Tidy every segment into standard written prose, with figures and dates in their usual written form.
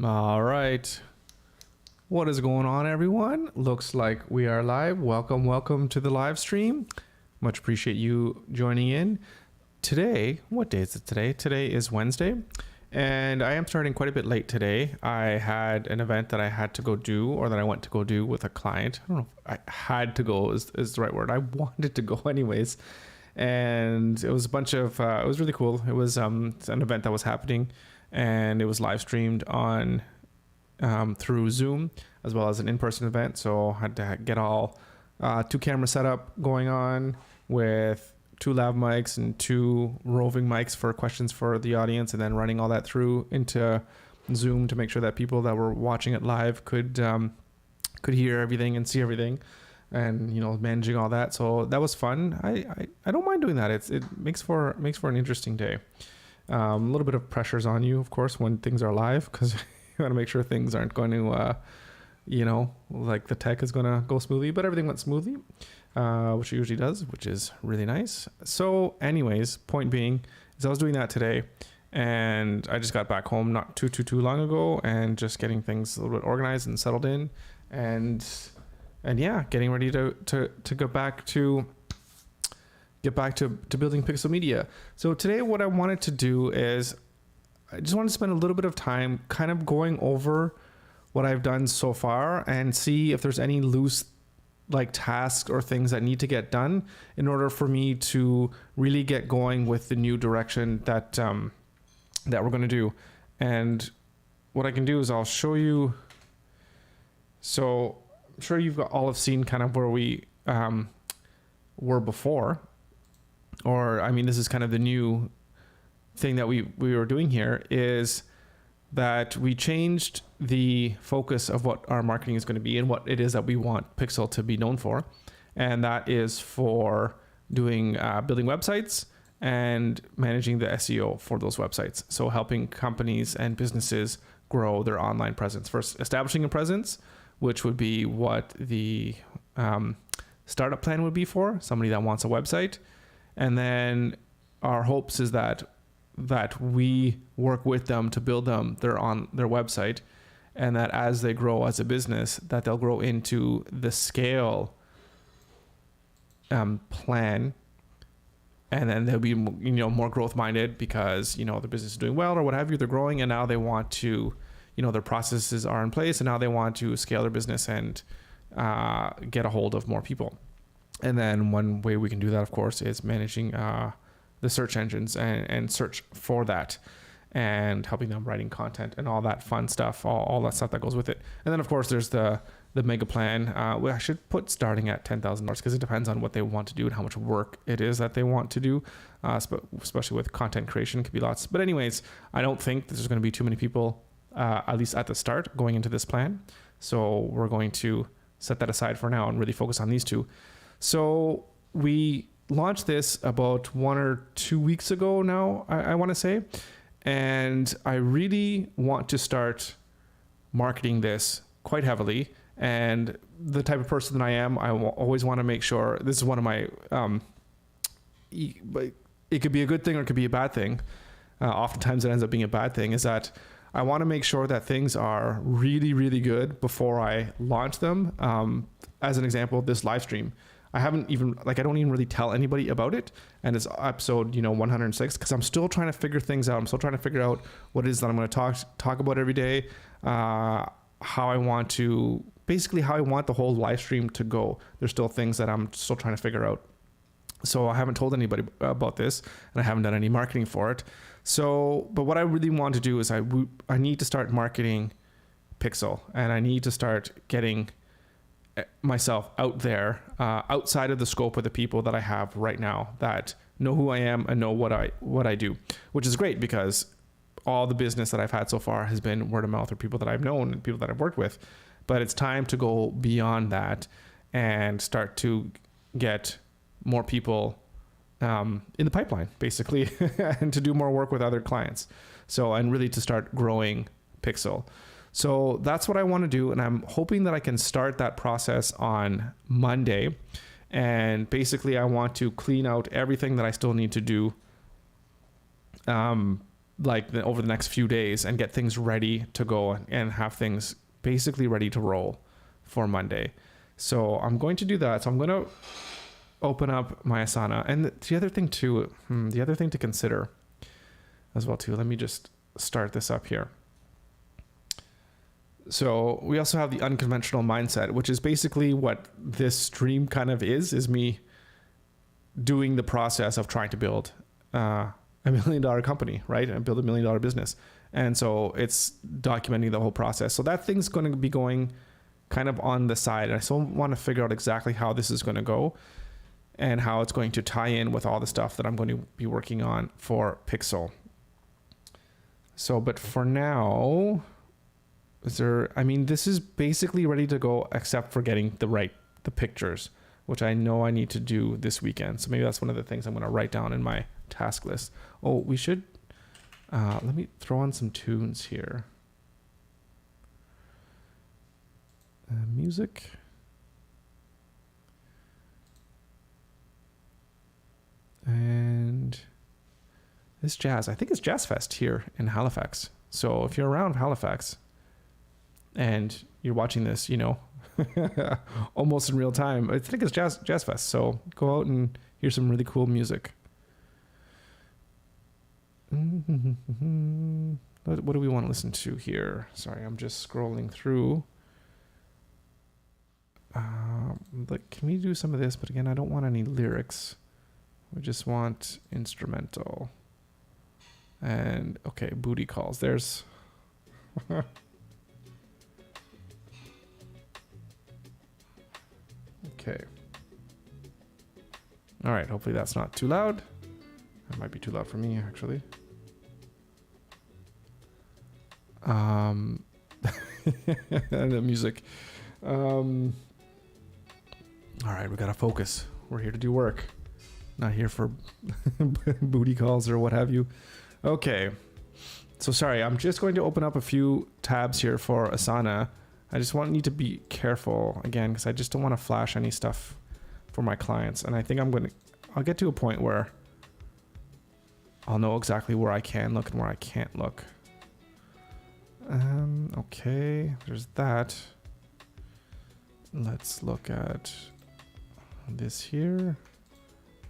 All right. What is going on, everyone? Looks like we are live. Welcome to the live stream. Much appreciate you joining in. Today, what day is it today? Today is Wednesday, and I am starting quite a bit late today. I had an event that I had to go do, or that I went to go do with a client. I don't know if I had to go is the right word. I wanted to go anyways. And it was a bunch of, it was really cool. It was an event that was happening, and it was live streamed on through Zoom, as well as an in-person event. So I had to get all 2 camera setup going on with 2 lav mics and 2 roving mics for questions for the audience, and then running all that through into Zoom to make sure that people that were watching it live could hear everything and see everything, and managing all that. So that was fun. I don't mind doing that. It makes for an interesting day. A little bit of pressures on you, of course, when things are live, because you want to make sure things aren't going to like the tech is going to go smoothly, but everything went smoothly, which it usually does, which is really nice. So anyways, point being is I was doing that today, and I just got back home not too long ago, and just getting things a little bit organized and settled in, and yeah, getting ready to get back to building Pixel Media. So today what I wanted to do is I just wanted to spend a little bit of time kind of going over what I've done so far and see if there's any loose tasks or things that need to get done in order for me to really get going with the new direction that we're going to do. And what I can do is I'll show you. So I'm sure you've all have seen kind of where we were before, or I mean, this is kind of the new thing that we were doing here, is that we changed the focus of what our marketing is going to be and what it is that we want Pixel to be known for. And that is for doing building websites and managing the SEO for those websites. So helping companies and businesses grow their online presence. First, establishing a presence, which would be what the startup plan would be for somebody that wants a website. And then our hopes is that we work with them to build them their website, and that as they grow as a business, that they'll grow into the scale plan, and then they'll be more growth minded because the business is doing well or what have you. They're growing, and now they want to their processes are in place, and now they want to scale their business and get a hold of more people. And then one way we can do that, of course, is managing the search engines and search for that, and helping them writing content and all that fun stuff, all that stuff that goes with it. And then, of course, there's the mega plan. I should put starting at $10,000 because it depends on what they want to do and how much work it is that they want to do, especially with content creation. It could be lots. But anyways, I don't think there's going to be too many people, at least at the start, going into this plan. So we're going to set that aside for now and really focus on these two. So we launched this about 1 or 2 weeks ago now, I want to say. And I really want to start marketing this quite heavily. And the type of person that I am, I always want to make sure, this is one of my, it could be a good thing or it could be a bad thing. Oftentimes it ends up being a bad thing, is that I want to make sure that things are really, really good before I launch them. As an example, this live stream, I haven't even, I don't even really tell anybody about it. And it's episode, 106, because I'm still trying to figure things out. I'm still trying to figure out what it is that I'm going to talk about every day, how I want the whole live stream to go. There's still things that I'm still trying to figure out. So I haven't told anybody about this, and I haven't done any marketing for it. So, but what I really want to do is I need to start marketing Pixel, and I need to start getting myself out there, outside of the scope of the people that I have right now that know who I am and know what I do, which is great because all the business that I've had so far has been word of mouth or people that I've known and people that I've worked with. But it's time to go beyond that and start to get more people in the pipeline, basically, and to do more work with other clients. So, and really to start growing Pixel. So that's what I want to do. And I'm hoping that I can start that process on Monday. And basically I want to clean out everything that I still need to do over the next few days and get things ready to go and have things basically ready to roll for Monday. So I'm going to do that. So I'm going to open up my Asana. And the other thing too, the other thing to consider as well too, let me just start this up here. So we also have the unconventional mindset, which is basically what this stream kind of is me doing the process of trying to build $1 million company, right? And build $1 million business. And so it's documenting the whole process. So that thing's going to be going kind of on the side. And I still want to figure out exactly how this is going to go and how it's going to tie in with all the stuff that I'm going to be working on for Pixel. So, but for now, this is basically ready to go except for getting the pictures, which I know I need to do this weekend. So maybe that's one of the things I'm going to write down in my task list. Oh, we should, let me throw on some tunes here. Music. And this jazz, I think it's Jazz Fest here in Halifax. So if you're around Halifax and you're watching this, almost in real time, I think it's Jazz Fest. So go out and hear some really cool music. What do we want to listen to here? Sorry, I'm just scrolling through. Can we do some of this? But again, I don't want any lyrics. We just want instrumental. And okay, booty calls. There's okay. All right, hopefully that's not too loud. That might be too loud for me, actually. The music. All right, we gotta focus. We're here to do work, not here for booty calls or what have you. Okay, so sorry, I'm just going to open up a few tabs here for Asana. I just want you to be careful again, because I just don't want to flash any stuff for my clients. And I think I'll get to a point where I'll know exactly where I can look and where I can't look. Okay, there's that. Let's look at this here.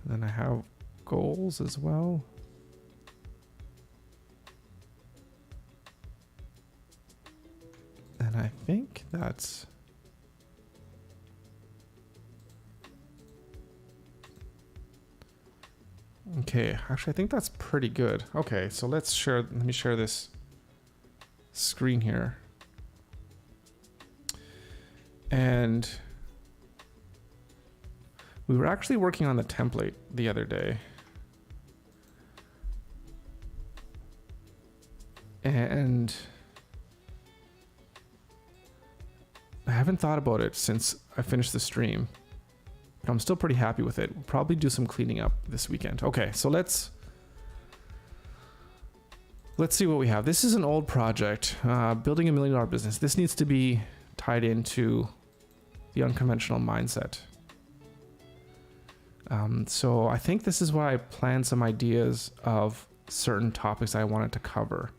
Then I have goals as well. And I think that's okay. Actually, I think that's pretty good. Okay, so let me share this screen here. And we were actually working on the template the other day. And I haven't thought about it since I finished the stream, but I'm still pretty happy with it. We'll probably do some cleaning up this weekend. Okay, so let's see what we have. This is an old project, building $1 million business. This needs to be tied into the unconventional mindset. So I think this is why I planned some ideas of certain topics I wanted to cover.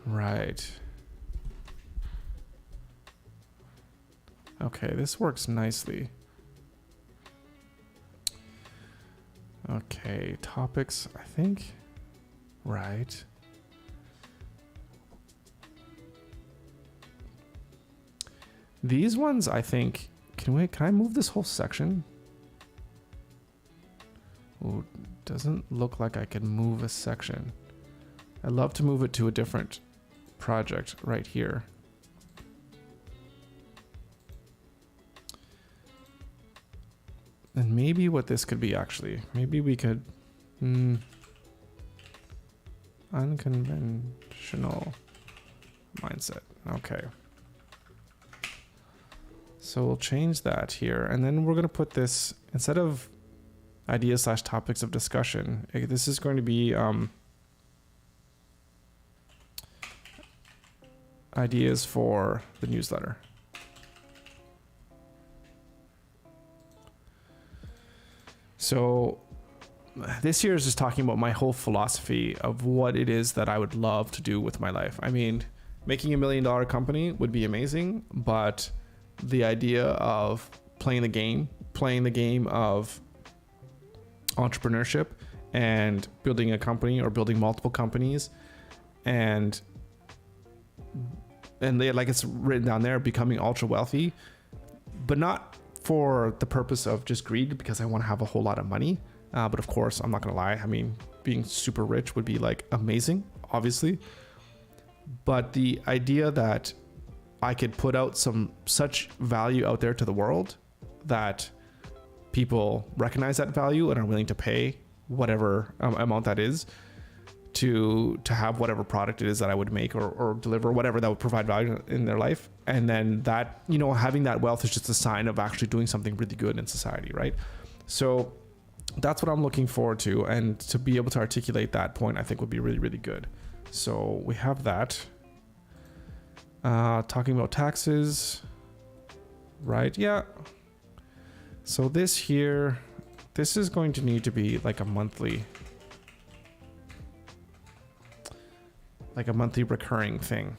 Right. Okay, this works nicely. Okay, topics, I think. Right. These ones, I think, can I move this whole section? Oh, doesn't look like I can move a section. I'd love to move it to a different project right here. And maybe what this could be actually, maybe we could, unconventional mindset. Okay. So we'll change that here. And then we're going to put this, instead of ideas/topics of discussion, this is going to be ideas for the newsletter. So this year is just talking about my whole philosophy of what it is that I would love to do with my life. I mean, making $1 million company would be amazing, but the idea of playing the game of entrepreneurship and building a company or building multiple companies and they, like it's written down there, becoming ultra wealthy, but not for the purpose of just greed because I want to have a whole lot of money. But of course, I'm not going to lie. I mean, being super rich would be like amazing, obviously. But the idea that I could put out such value out there to the world that people recognize that value and are willing to pay whatever amount that is to have whatever product it is that I would make or deliver, whatever that would provide value in their life. And then that, having that wealth is just a sign of actually doing something really good in society, right? So that's what I'm looking forward to. And to be able to articulate that point, I think would be really, really good. So we have that. Talking about taxes, right? Yeah. So this is going to need to be like a monthly recurring thing.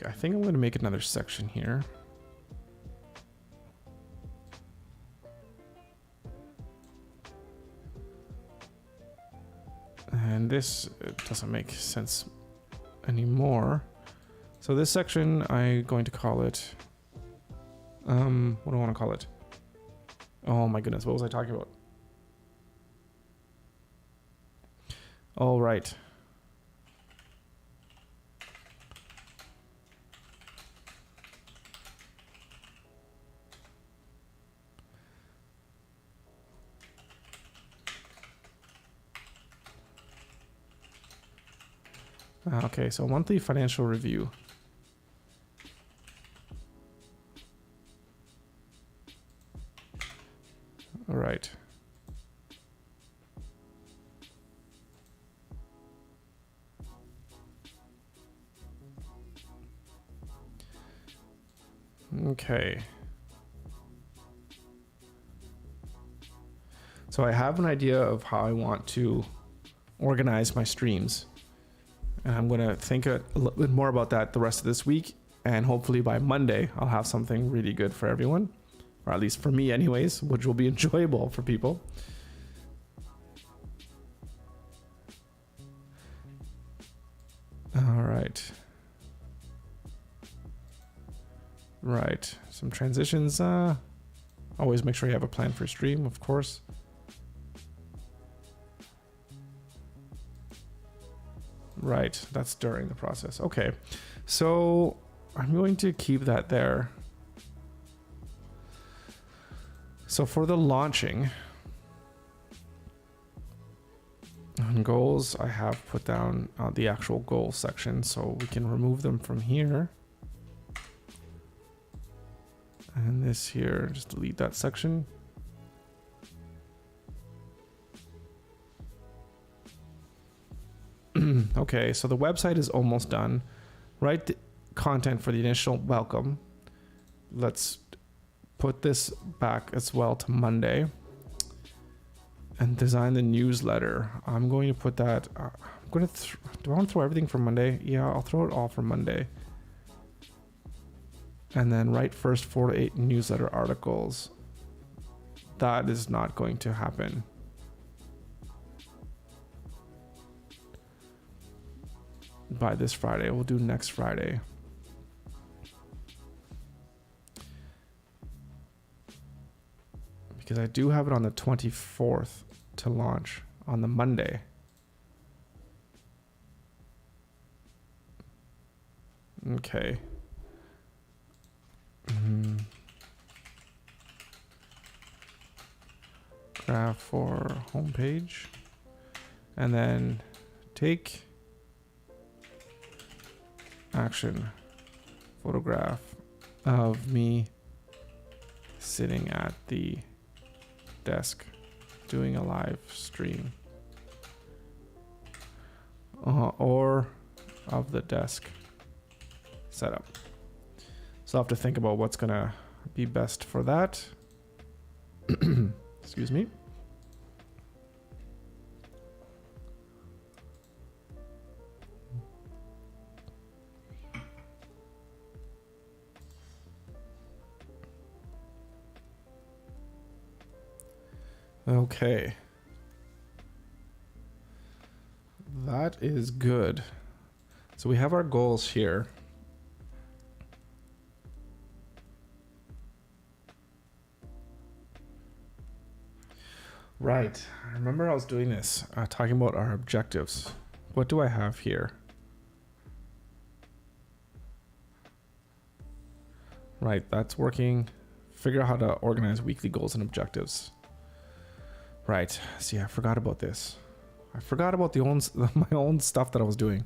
I think I'm going to make another section here. And this doesn't make sense anymore. So this section, I'm going to call it, what do I want to call it? Oh my goodness, what was I talking about? All right. Okay, so monthly financial review. All right. Okay. So I have an idea of how I want to organize my streams. And I'm going to think a little bit more about that the rest of this week. And hopefully by Monday, I'll have something really good for everyone. Or at least for me anyways, which will be enjoyable for people. All right. Right. Some transitions. Always make sure you have a plan for stream, of course. Right, that's during the process. Okay, so I'm going to keep that there. So for the launching and goals, I have put down the actual goal section, so we can remove them from here. And this here, just delete that section. Okay, so the website is almost done. Write the content for the initial welcome. Let's put this back as well to Monday. And design the newsletter. I'm going to put that. Do I want to throw everything for Monday? Yeah, I'll throw it all for Monday. And then write first 4 to 8 newsletter articles. That is not going to happen. By this Friday. We'll do next Friday. Because I do have it on the 24th to launch on the Monday. Okay. for homepage, and then take action photograph of me sitting at the desk doing a live stream, or of the desk setup. So I'll have to think about what's gonna be best for that. Excuse me. Okay. That is good. So we have our goals here. Right. I remember I was doing this, talking about our objectives. What do I have here? Right, that's working. Figure out how to organize weekly goals and objectives. Right. See, I forgot about this. I forgot about my own stuff that I was doing.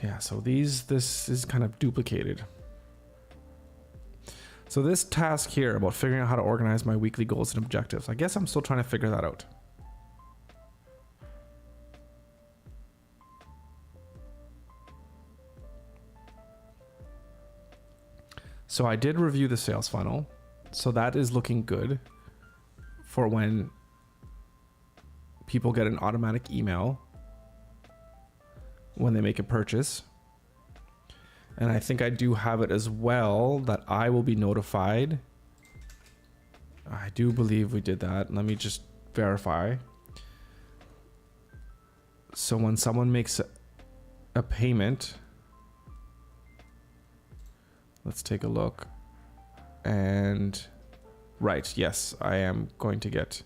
Yeah, so this is kind of duplicated. So this task here about figuring out how to organize my weekly goals and objectives, I guess I'm still trying to figure that out. So I did review the sales funnel. So that is looking good for when people get an automatic email when they make a purchase. And I think I do have it as well that I will be notified. I do believe we did that. Let me just verify. So when someone makes a payment, let's take a look. And right, yes, I am going to get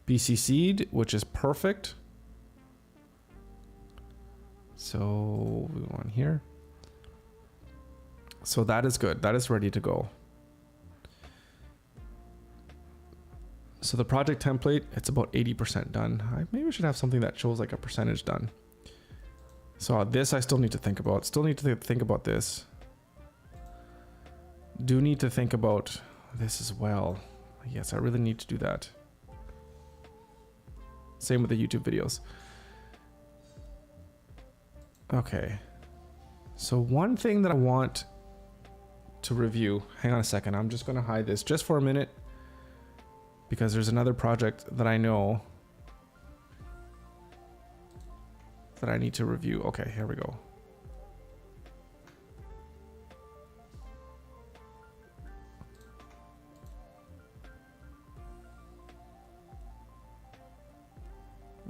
BCC'd, which is perfect. So we go on here. So that is good. That is ready to go. So the project template, it's about 80% done. Maybe we should have something that shows like a percentage done. So this I still need to think about. Still need to think about this. Do need to think about this as well. Yes, I really need to do that. Same with the YouTube videos. Okay. So one thing that I want to review, hang on a second, I'm just going to hide this just for a minute because there's another project that I know that I need to review. Okay, here we go.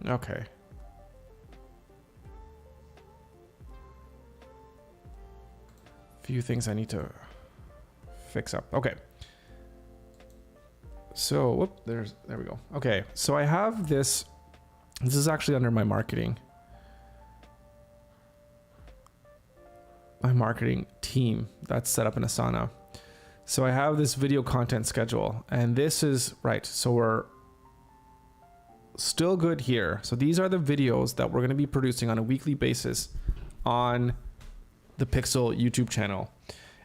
Okay. Few things I need to fix up. Okay. So, whoop, there we go. Okay. So I have this is actually under my marketing team that's set up in Asana. So I have this video content schedule and this is right. So we're still good here. So these are the videos that we're going to be producing on a weekly basis on the Pixel YouTube channel.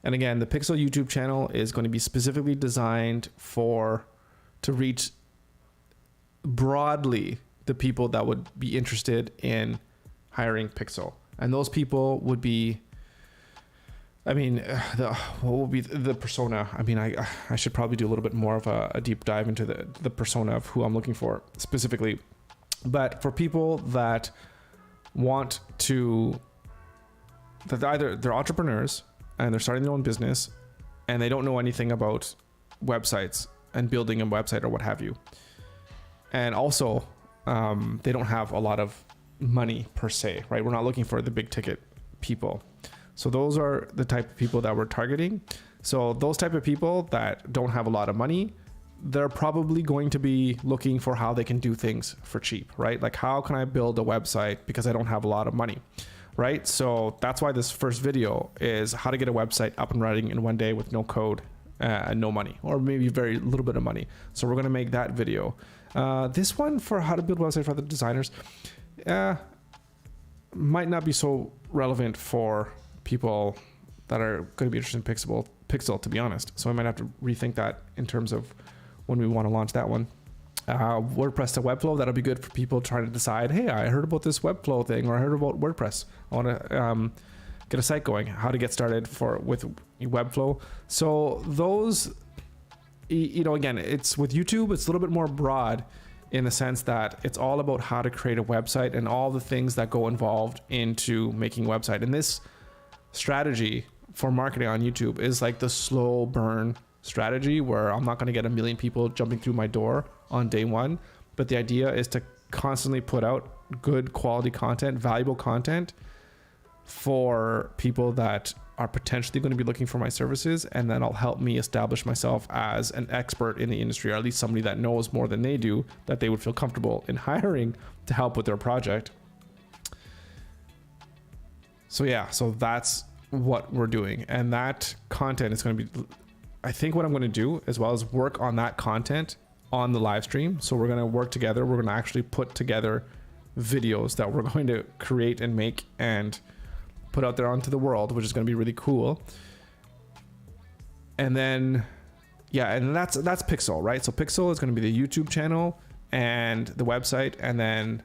And again, the Pixel YouTube channel is going to be specifically designed to reach broadly the people that would be interested in hiring Pixel. And those people would be, what will be the persona? I mean, I should probably do a little bit more of a deep dive into the persona of who I'm looking for specifically. But for people that want to, that either they're entrepreneurs and they're starting their own business and they don't know anything about websites and building a website or what have you. And also, they don't have a lot of money per se, right? We're not looking for the big ticket people. So those are the type of people that we're targeting. So those type of people that don't have a lot of money, they're probably going to be looking for how they can do things for cheap, right? Like, how can I build a website because I don't have a lot of money, right? So that's why this first video is how to get a website up and running in one day with no code no money, or maybe very little bit of money. So we're going to make that video. This one for how to build websites for other designers might not be so relevant for people that are going to be interested in Pixel, to be honest. So I might have to rethink that in terms of when we want to launch that one. WordPress to Webflow, that'll be good for people trying to decide, hey, I heard about this Webflow thing, or I heard about WordPress. I want to get a site going, how to get started with Webflow. So those, again, it's with YouTube, it's a little bit more broad in the sense that it's all about how to create a website and all the things that go involved into making a website. And this strategy for marketing on YouTube is like the slow burn strategy, where I'm not going to get 1 million people jumping through my door on day one, but the idea is to constantly put out good quality content, valuable content for people that are potentially going to be looking for my services, and then I'll help me establish myself as an expert in the industry, or at least somebody that knows more than they do, that they would feel comfortable in hiring to help with their project. So that's what we're doing, and that content is going to be, I think what I'm going to do as well as work on that content on the live stream. So we're going to work together. We're going to actually put together videos that we're going to create and make and put out there onto the world, which is going to be really cool. And then, and that's Pixel, right? So Pixel is going to be the YouTube channel and the website, and then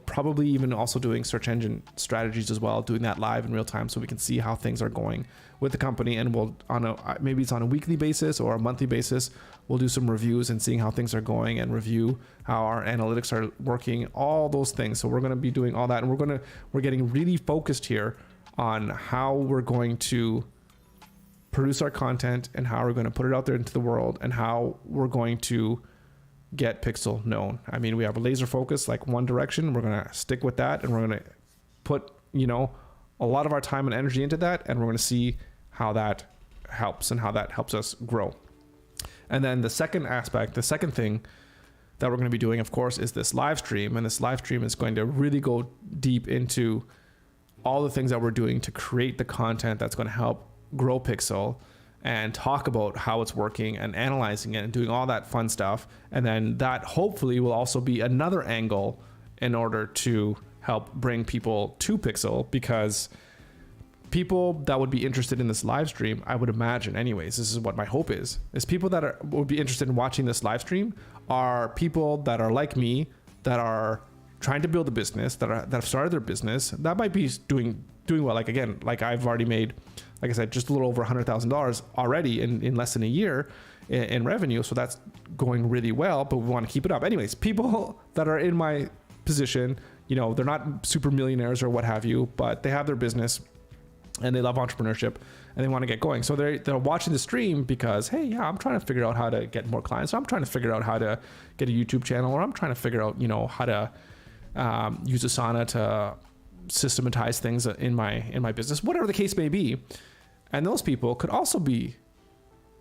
probably even also doing search engine strategies as well, doing that live in real time so we can see how things are going with the company. And we'll maybe it's on a weekly basis or a monthly basis, we'll do some reviews and seeing how things are going and review how our analytics are working, all those things. So we're going to be doing all that, and we're getting really focused here on how we're going to produce our content and how we're going to put it out there into the world and how we're going to get Pixel known. I mean, we have a laser focus, like one direction. We're going to stick with that, and we're going to put, a lot of our time and energy into that, and we're going to see how that helps and how that helps us grow. And then the second thing that we're going to be doing, of course, is this live stream. And this live stream is going to really go deep into all the things that we're doing to create the content that's going to help grow Pixel, and talk about how it's working and analyzing it and doing all that fun stuff. And then that hopefully will also be another angle in order to help bring people to Pixel, because people that would be interested in this live stream, I would imagine anyways, this is what my hope is people that would be interested in watching this live stream are people that are like me, that are trying to build a business, that have started their business, that might be doing well. Like, again, like I've already made, like I said, just a little over $100,000 already in less than a year in revenue. So that's going really well, but we want to keep it up. Anyways, people that are in my position, they're not super millionaires or what have you, but they have their business and they love entrepreneurship and they want to get going. So they're watching the stream because, hey, I'm trying to figure out how to get more clients. So I'm trying to figure out how to get a YouTube channel, or I'm trying to figure out, how to use Asana to systematize things in my business, whatever the case may be. And those people could also be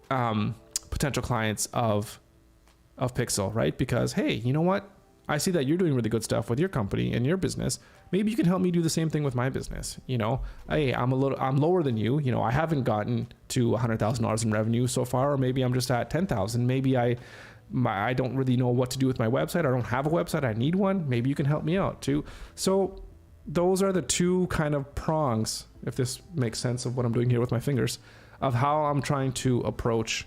potential clients of Pixel, right? Because, hey, you know what? I see that you're doing really good stuff with your company and your business. Maybe you can help me do the same thing with my business. Hey, I'm lower than you. I haven't gotten to $100,000 in revenue so far, or maybe I'm just at 10,000. Maybe I don't really know what to do with my website. I don't have a website. I need one. Maybe you can help me out too. So those are the two kind of prongs, if this makes sense of what I'm doing here with my fingers, of how I'm trying to approach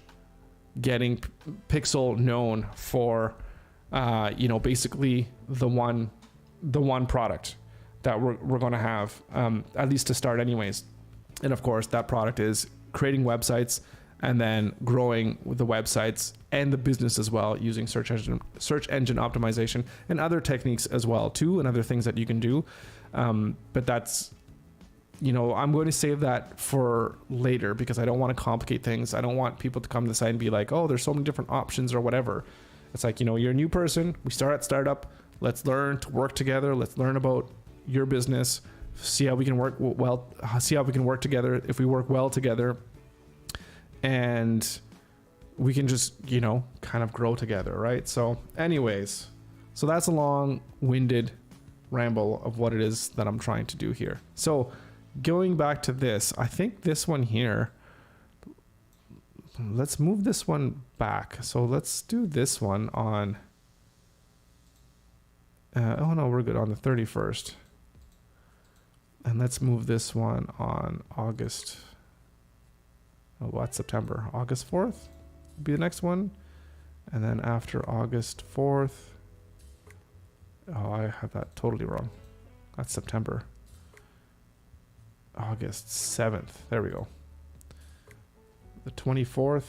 getting Pixel known for, basically the one product that we're going to have, at least to start anyways. And of course, that product is creating websites and then growing the websites and the business as well, using search engine optimization and other techniques as well too, and other things that you can do. But that's, I'm going to save that for later because I don't want to complicate things. I don't want people to come to the site and be like, oh, there's so many different options or whatever. It's like, you're a new person. We start at startup. Let's learn to work together. Let's learn about your business. See how we can work well. See how we can work together. If we work well together, and we can just, kind of grow together, right? So anyways, so that's a long-winded ramble of what it is that I'm trying to do here. So going back to this, I think this one here, let's move this one back. So let's do this one on, oh no, we're good on the 31st. And let's move this one on August, oh, what, September? August 4th would be the next one. And then after August 4th, oh, I have that totally wrong. That's September. August 7th. There we go. The 24th,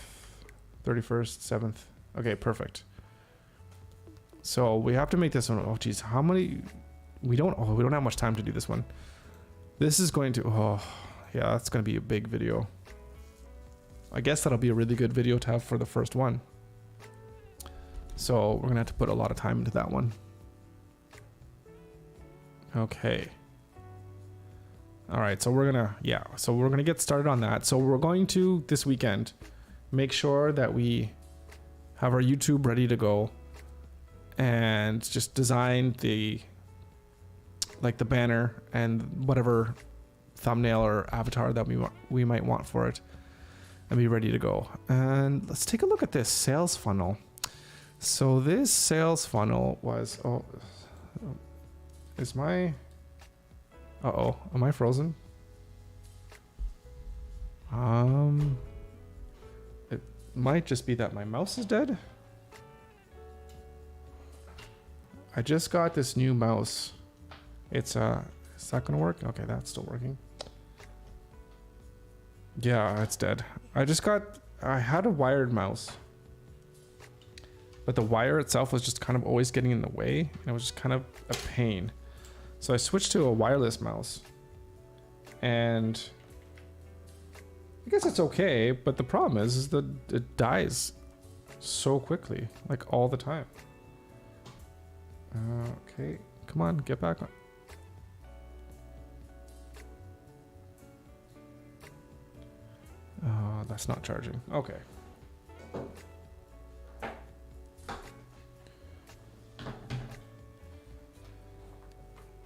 31st, 7th. Okay, perfect. So we have to make this one. Oh, geez. How many? We don't have much time to do this one. This is going to, oh, yeah, that's going to be a big video. I guess that'll be a really good video to have for the first one. So we're going to have to put a lot of time into that one. Okay. All right. So we're going to, yeah. So we're going to get started on that. So we're going to this weekend make sure that we have our YouTube ready to go and just design the, like the banner and whatever thumbnail or avatar that we might want for it, and be ready to go. And let's take a look at this sales funnel. So this sales funnel was, oh, is my, uh-oh, am I frozen? It might just be that my mouse is dead. I just got this new mouse. It's is that gonna work? Okay, that's still working. Yeah, it's dead. I had a wired mouse, but the wire itself was just kind of always getting in the way, and it was just kind of a pain. So I switched to a wireless mouse, and I guess it's okay, but the problem is that it dies so quickly, like all the time. Okay, come on, get back on. That's not charging. Okay.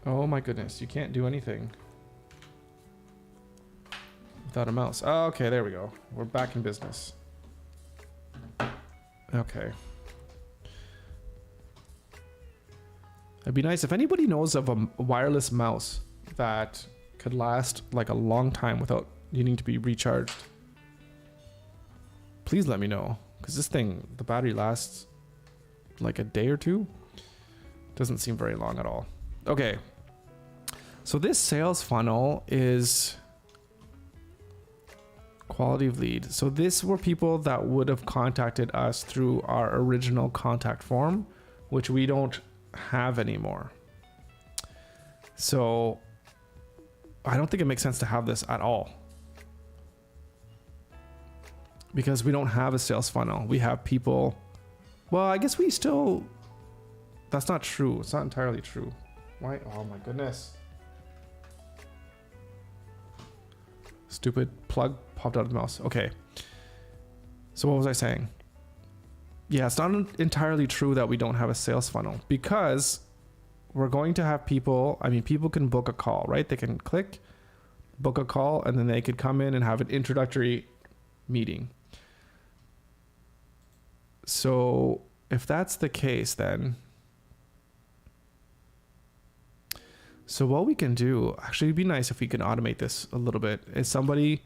Oh my goodness, you can't do anything without a mouse. Oh, okay, there we go. We're back in business. Okay. It'd be nice if anybody knows of a wireless mouse that could last like a long time without needing to be recharged. Please let me know, because this thing, the battery lasts like a day or two. Doesn't seem very long at all. Okay. So this sales funnel is quality of lead. So this were people that would have contacted us through our original contact form, which we don't have anymore. So I don't think it makes sense to have this at all, because we don't have a sales funnel. We have people, well, I guess we still, that's not true. It's not entirely true. Why? Oh my goodness. Stupid plug popped out of the mouse. Okay. So what was I saying? Yeah, it's not entirely true that we don't have a sales funnel, because we're going to have people, I mean, people can book a call, right? They can click, book a call, and then they could come in and have an introductory meeting. So if that's the case, then, so what we can do, actually it'd be nice if we can automate this a little bit, is somebody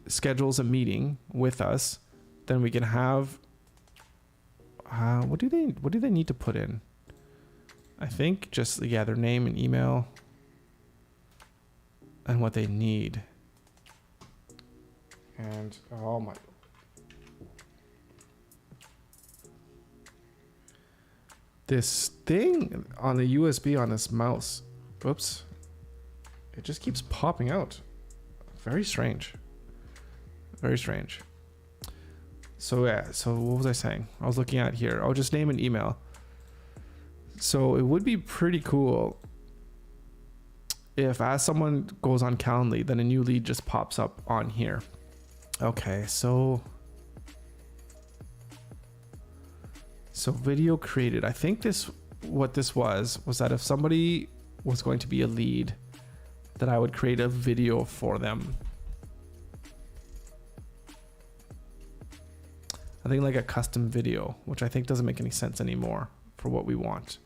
schedules a meeting with us, then we can have, what do they need to put in? I think just, yeah, their name and email and what they need. And, oh my, this thing on the USB on this mouse, whoops, it just keeps popping out. Very strange. Very strange. So yeah, so what was I saying? I was looking at here. I'll just name an email. So it would be pretty cool if, as someone goes on Calendly, then a new lead just pops up on here. Okay, so video created. I think what this was that if somebody was going to be a lead, that I would create a video for them. I think like a custom video, which I think doesn't make any sense anymore for what we want.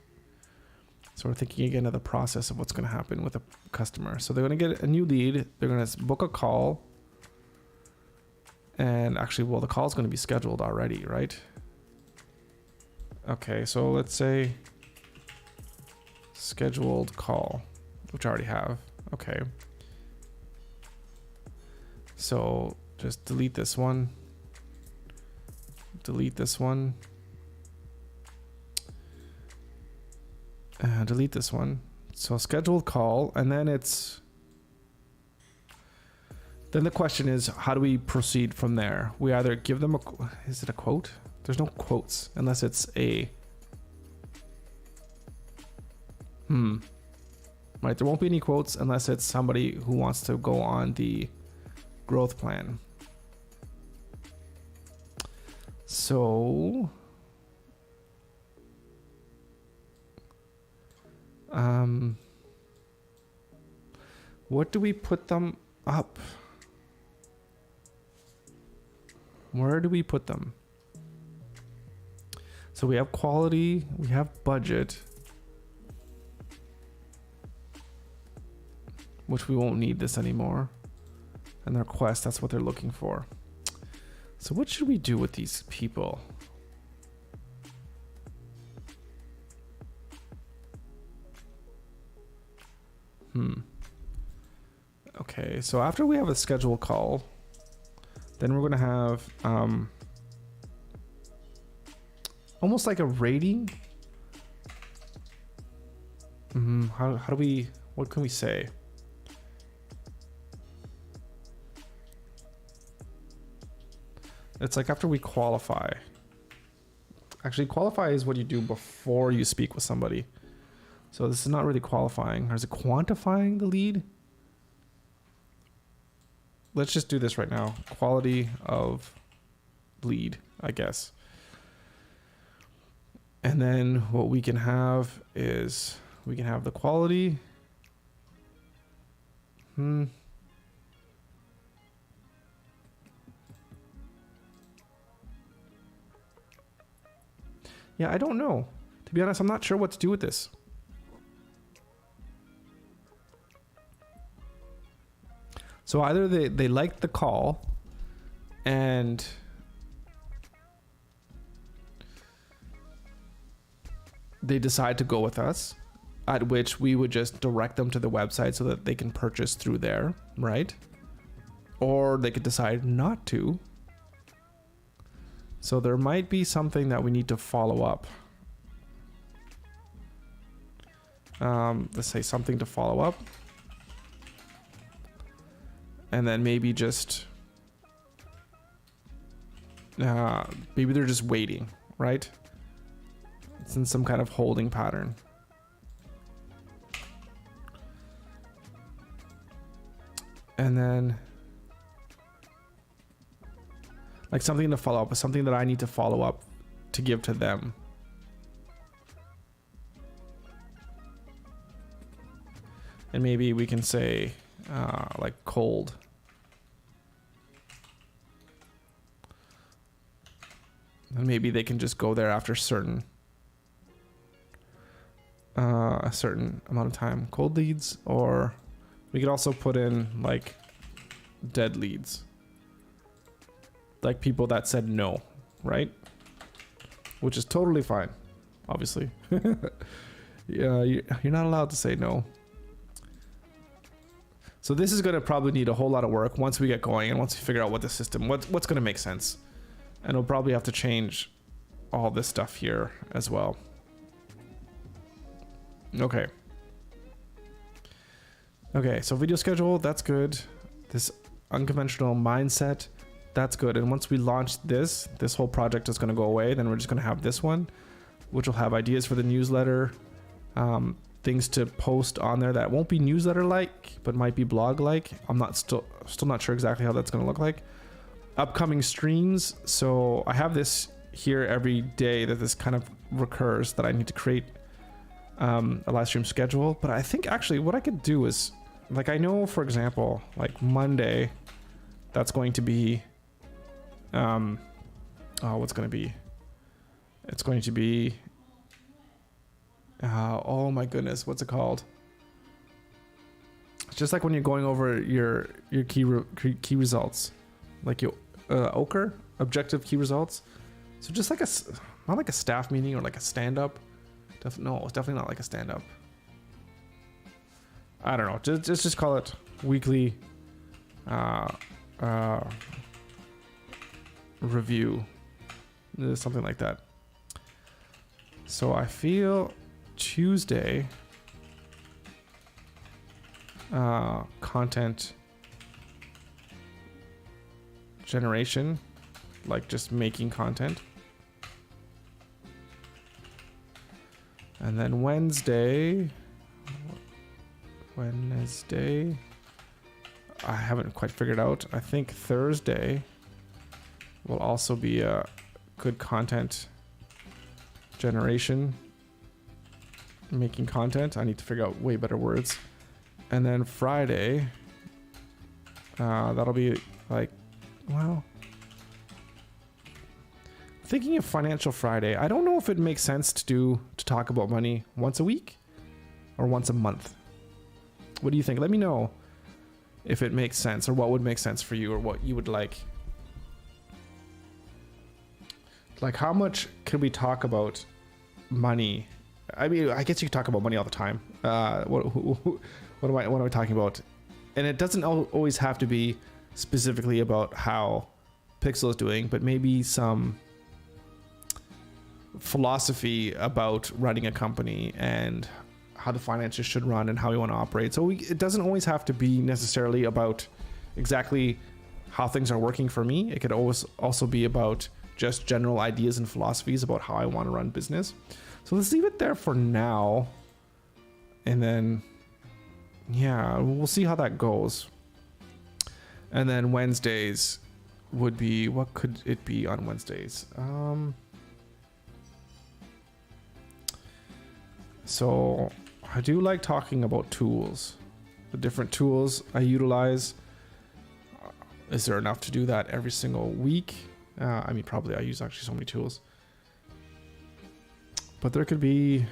So we're thinking again of the process of what's going to happen with a customer. So they're going to get a new lead. They're going to book a call. And actually, well, the call is going to be scheduled already, right? Okay, so let's say scheduled call, which I already have. Okay. So just delete this one. Delete this one. Delete this one. So scheduled call, and then then the question is, how do we proceed from there? We either give them is it a quote? There's no quotes unless it's a, right, there won't be any quotes unless it's somebody who wants to go on the growth plan. So, what do we put them up? Where do we put them? So we have quality, we have budget, which we won't need this anymore. And their quest, that's what they're looking for. So what should we do with these people? Okay, so after we have a scheduled call, then we're going to have almost like a rating. How do we, what can we say? It's like after we qualify. Actually, qualify is what you do before you speak with somebody. So this is not really qualifying. Or is it quantifying the lead? Let's just do this right now. Quality of lead, I guess. And then what we can have is we can have the quality. Yeah, I don't know. To be honest, I'm not sure what to do with this. So either they like the call and they decide to go with us, at which we would just direct them to the website so that they can purchase through there, right? Or they could decide not to. So there might be something that we need to follow up. Let's say something to follow up. And then maybe just, maybe they're just waiting, right? It's in some kind of holding pattern. And then like something to follow up, something that I need to follow up to give to them. And maybe we can say like cold. And maybe they can just go there after a certain amount of time. Cold leads, or we could also put in like dead leads. Like people that said no, right? Which is totally fine, obviously. Yeah, you're not allowed to say no. So this is going to probably need a whole lot of work once we get going and once we figure out what the system, what's going to make sense. And we'll probably have to change all this stuff here as well. Okay. Okay, so video schedule, that's good. This unconventional mindset, that's good. And once we launch this whole project is going to go away. Then we're just going to have this one, which will have ideas for the newsletter, things to post on there that won't be newsletter-like, but might be blog-like. I'm not still not sure exactly how that's going to look like. Upcoming streams. So I have this here every day that this kind of recurs, that I need to create a live stream schedule. But I think actually what I could do is, like, I know, for example, like Monday, that's going to be, oh what's going to be? It's going to be, oh my goodness, what's it called? It's just like when you're going over your key results, like your OKR, objective key results. So just like not like a staff meeting or like a stand-up. No, it's definitely not like a stand-up. I don't know. Just call it weekly review, something like that. So I feel Tuesday, content generation, like just making content. And then Wednesday, I haven't quite figured out. I think Thursday will also be a good content generation, making content. I need to figure out way better words. And then Friday, that'll be like, well, thinking of Financial Friday. I don't know if it makes sense to talk about money once a week or once a month. What do you think? Let me know if it makes sense, or what would make sense for you, or what you would like. Like, how much can we talk about money? I mean, I guess you can talk about money all the time. What am I talking about? And it doesn't always have to be specifically about how Pixel is doing, but maybe some philosophy about running a company and how the finances should run and how we want to operate. So it doesn't always have to be necessarily about exactly how things are working for me. It could always also be about just general ideas and philosophies about how I want to run business. So let's leave it there for now. And then, yeah, we'll see how that goes. And then Wednesdays would be, what could it be on Wednesdays? So I do like talking about tools, the different tools I utilize. Is there enough to do that every single week? I mean, probably I use actually so many tools, but there could be,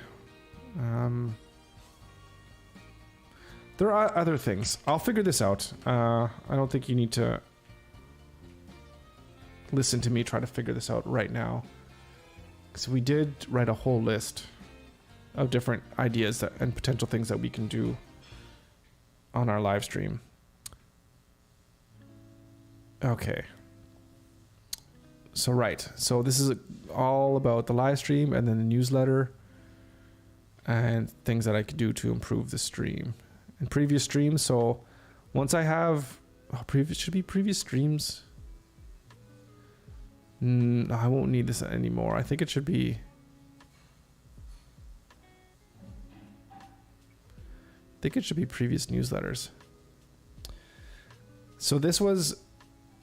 there are other things. I'll figure this out. I don't think you need to listen to me try to figure this out right now, because we did write a whole list of different ideas and potential things that we can do on our live stream. Okay. So this is all about the live stream and then the newsletter and things that I could do to improve the stream and previous streams. So once I have previous streams, I won't need this anymore. I think it should be, previous newsletters. So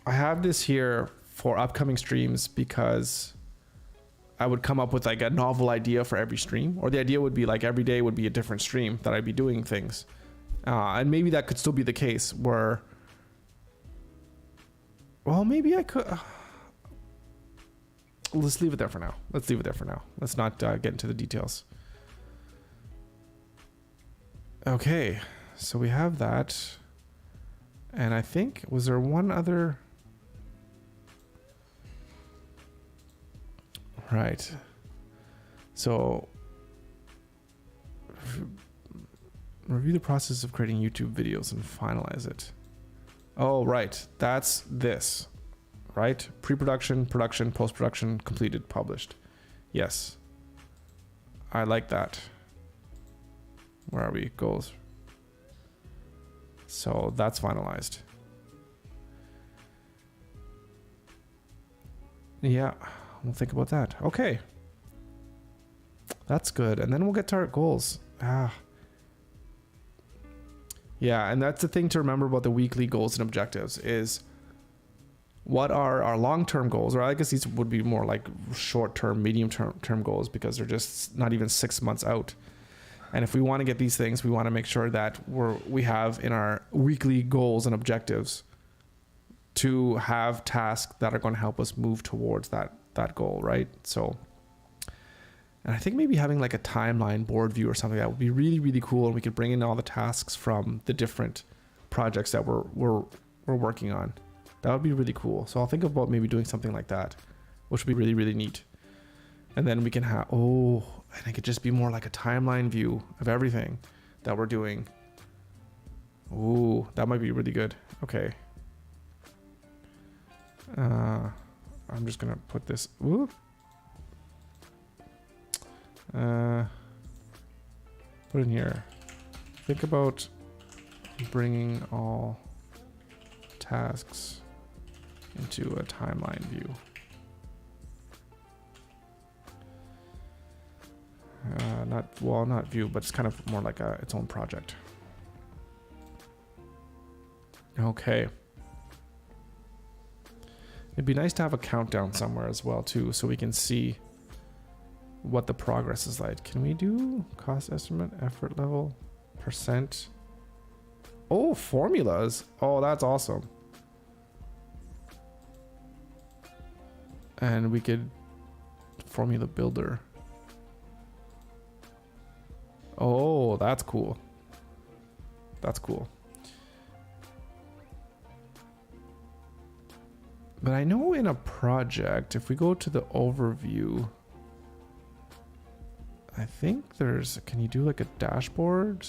I have this here for upcoming streams because I would come up with like a novel idea for every stream, or the idea would be like every day would be a different stream that I'd be doing things. And maybe that could still be the case where, well, maybe I could, let's leave it there for now. Let's not get into the details. Okay, so we have that. And I think, was there one other? Right. So, review the process of creating YouTube videos and finalize it. Oh, right. That's this, right? Pre-production, production, post-production, completed, published. Yes. I like that. Where are we? Goals. So that's finalized. Yeah, we'll think about that. Okay. That's good. And then we'll get to our goals. Yeah, and that's the thing to remember about the weekly goals and objectives is what are our long-term goals, or I guess these would be more like short-term, medium-term goals because they're just not even 6 months out. And if we want to get these things, we want to make sure that we have in our weekly goals and objectives to have tasks that are going to help us move towards that that goal, right? So, and I think maybe having like a timeline board view or something that would be really, really cool. And we could bring in all the tasks from the different projects that we're working on. That would be really cool. So I'll think about maybe doing something like that, which would be really, really neat. And then we can have, and it could just be more like a timeline view of everything that we're doing. Ooh, that might be really good. Okay. I'm just gonna put this. Put in here. Think about bringing all tasks into a timeline view. Not view, but it's kind of more like its own project. Okay. It'd be nice to have a countdown somewhere as well too, so we can see what the progress is like. Can we do cost estimate, effort level, percent? Oh, formulas. Oh, that's awesome. And we could formula builder. Oh, that's cool. That's cool. But I know in a project, if we go to the overview, I think there's, can you do like a dashboard?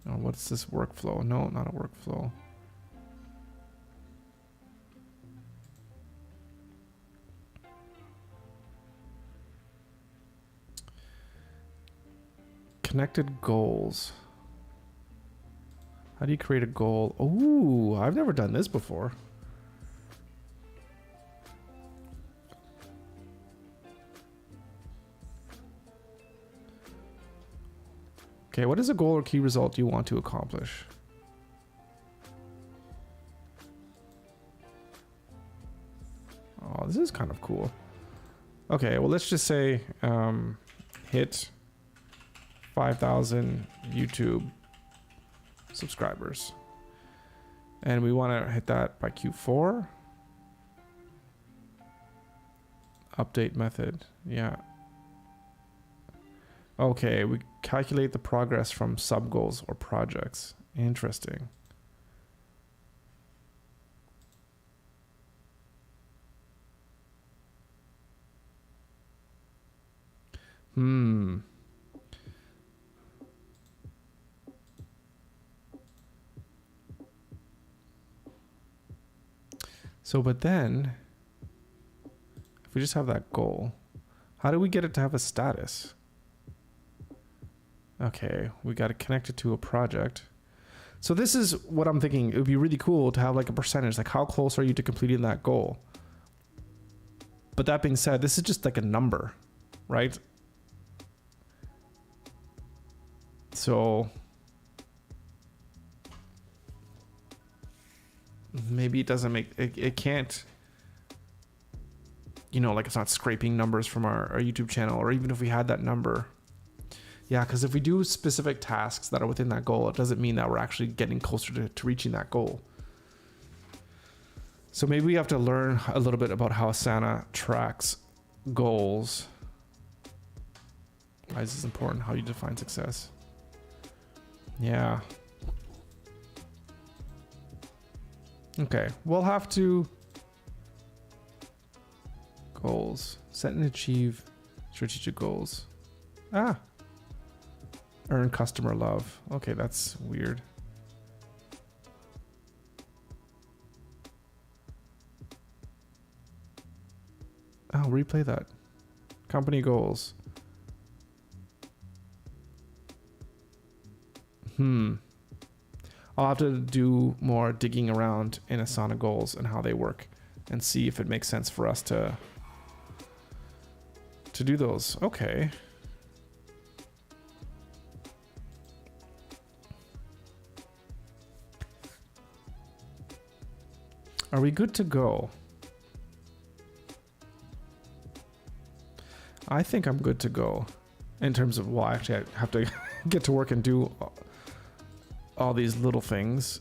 Oh, what's this workflow? No, not a workflow. Connected goals. How do you create a goal? Oh, I've never done this before. Okay, what is a goal or key result you want to accomplish? Oh, this is kind of cool. Okay, well, let's just say hit 5,000 YouTube subscribers. And we want to hit that by Q4. Update method. Yeah. Okay, we calculate the progress from sub goals or projects. Interesting. So, but then, if we just have that goal, how do we get it to have a status? Okay, we got to connect it to a project. So this is what I'm thinking. It would be really cool to have like a percentage, like how close are you to completing that goal? But that being said, this is just like a number, right? So maybe it doesn't make it can't, you know, like it's not scraping numbers from our YouTube channel, or even if we had that number. Yeah, because if we do specific tasks that are within that goal, it doesn't mean that we're actually getting closer to reaching that goal. So maybe we have to learn a little bit about how Asana tracks goals. Why is this important? How you define success? Yeah. Okay, we'll have to goals, set and achieve strategic goals. Earn customer love. Okay, that's weird. Oh, replay that. Company goals. I'll have to do more digging around in Asana goals and how they work and see if it makes sense for us to do those. Okay. Are we good to go? I think I'm good to go in terms of, well, actually I have to get to work and do all these little things.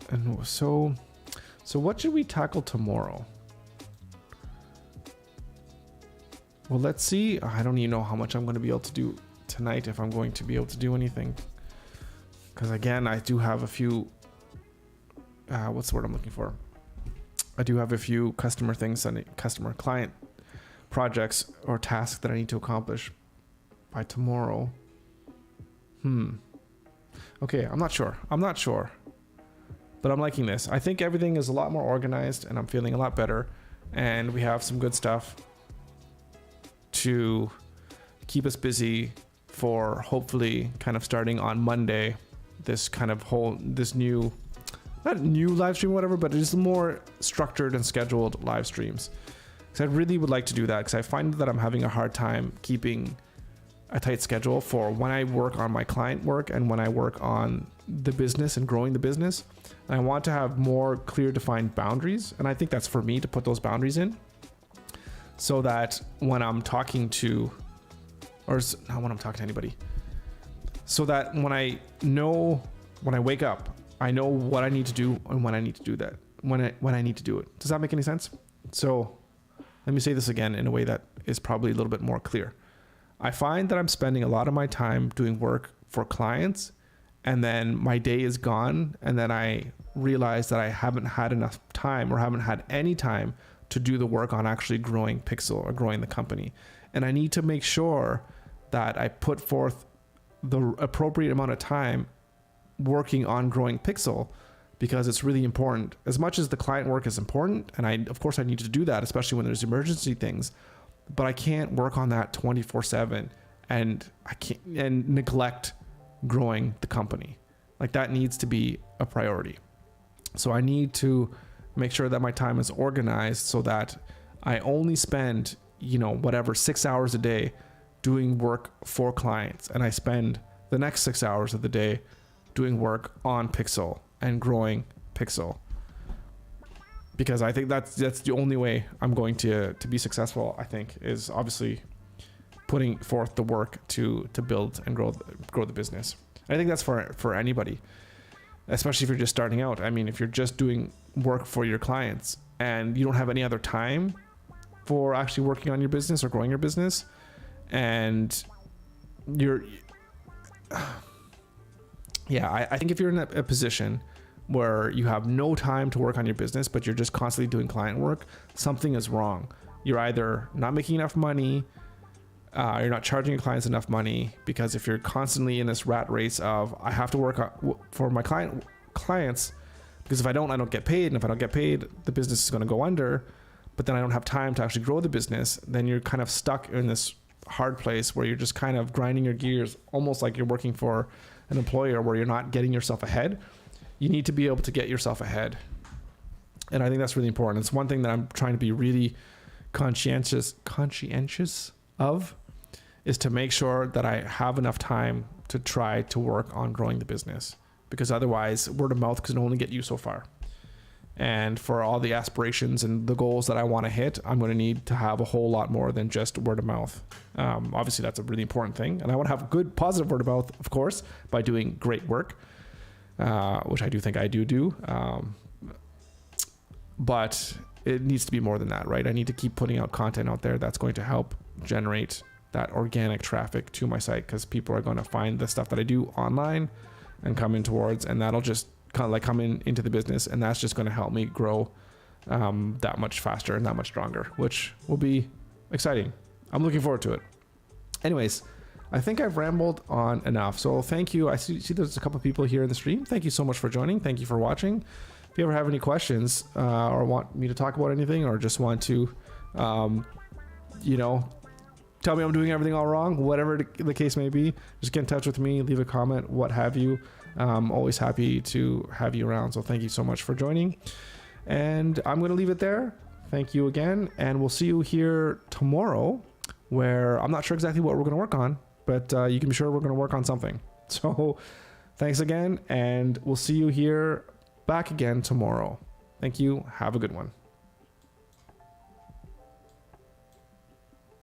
And so So what should we tackle tomorrow? Well, let's see. I don't even know how much I'm going to be able to do tonight, if I'm going to be able to do anything. Because again, I do have a few, what's the word I'm looking for? I do have a few customer client projects or tasks that I need to accomplish by tomorrow. Okay, I'm not sure. But I'm liking this. I think everything is a lot more organized and I'm feeling a lot better. And we have some good stuff to keep us busy for hopefully kind of starting on Monday, this new, not new live stream or whatever, but just more structured and scheduled live streams. Because I really would like to do that, because I find that I'm having a hard time keeping a tight schedule for when I work on my client work and when I work on the business and growing the business. And I want to have more clear defined boundaries. And I think that's for me to put those boundaries in, so that when I'm talking to, or not when I'm talking to anybody, so that when I wake up, I know what I need to do and when I need to do that, when I need to do it. Does that make any sense? So let me say this again in a way that is probably a little bit more clear. I find that I'm spending a lot of my time doing work for clients, and then my day is gone, and then I realize that I haven't had enough time or haven't had any time to do the work on actually growing Pixel or growing the company. And I need to make sure that I put forth the appropriate amount of time working on growing Pixel, because it's really important. As much as the client work is important, and of course I need to do that, especially when there's emergency things, but I can't work on that 24/7 and neglect growing the company. Like, that needs to be a priority. So I need to make sure that my time is organized so that I only spend, 6 hours a day doing work for clients, and I spend the next 6 hours of the day doing work on Pixel and growing Pixel. Because I think that's the only way I'm going to be successful, I think, is obviously putting forth the work to build and grow the business. I think that's for anybody, especially if you're just starting out. I mean, if you're just doing work for your clients and you don't have any other time for actually working on your business or growing your business, and I think if you're in a position where you have no time to work on your business, but you're just constantly doing client work, something is wrong. You're either not making enough money, you're not charging your clients enough money, because if you're constantly in this rat race of, I have to work for my clients, because if I don't get paid, and if I don't get paid, the business is going to go under, but then I don't have time to actually grow the business, then you're kind of stuck in this hard place where you're just kind of grinding your gears, almost like you're working for an employer where you're not getting yourself ahead. You need to be able to get yourself ahead. And I think that's really important. It's one thing that I'm trying to be really conscientious of, is to make sure that I have enough time to try to work on growing the business, because otherwise word of mouth can only get you so far. And for all the aspirations and the goals that I want to hit, I'm going to need to have a whole lot more than just word of mouth. Obviously that's a really important thing. And I want to have good, positive word of mouth, of course, by doing great work, which I do think I do. But it needs to be more than that, right? I need to keep putting out content out there that's going to help generate that organic traffic to my site, because people are going to find the stuff that I do online and come in towards, and that'll just kind of like come into the business, and that's just going to help me grow that much faster and that much stronger, which will be exciting. I'm looking forward to it. Anyways, I think I've rambled on enough. So thank you. I see there's a couple of people here in the stream. Thank you so much for joining. Thank you for watching. If you ever have any questions or want me to talk about anything, or just want to, tell me I'm doing everything all wrong, whatever the case may be, just get in touch with me, leave a comment, what have you. I'm always happy to have you around. So thank you so much for joining. And I'm going to leave it there. Thank you again. And we'll see you here tomorrow, where I'm not sure exactly what we're going to work on, but you can be sure we're going to work on something. So thanks again. And we'll see you here back again tomorrow. Thank you. Have a good one.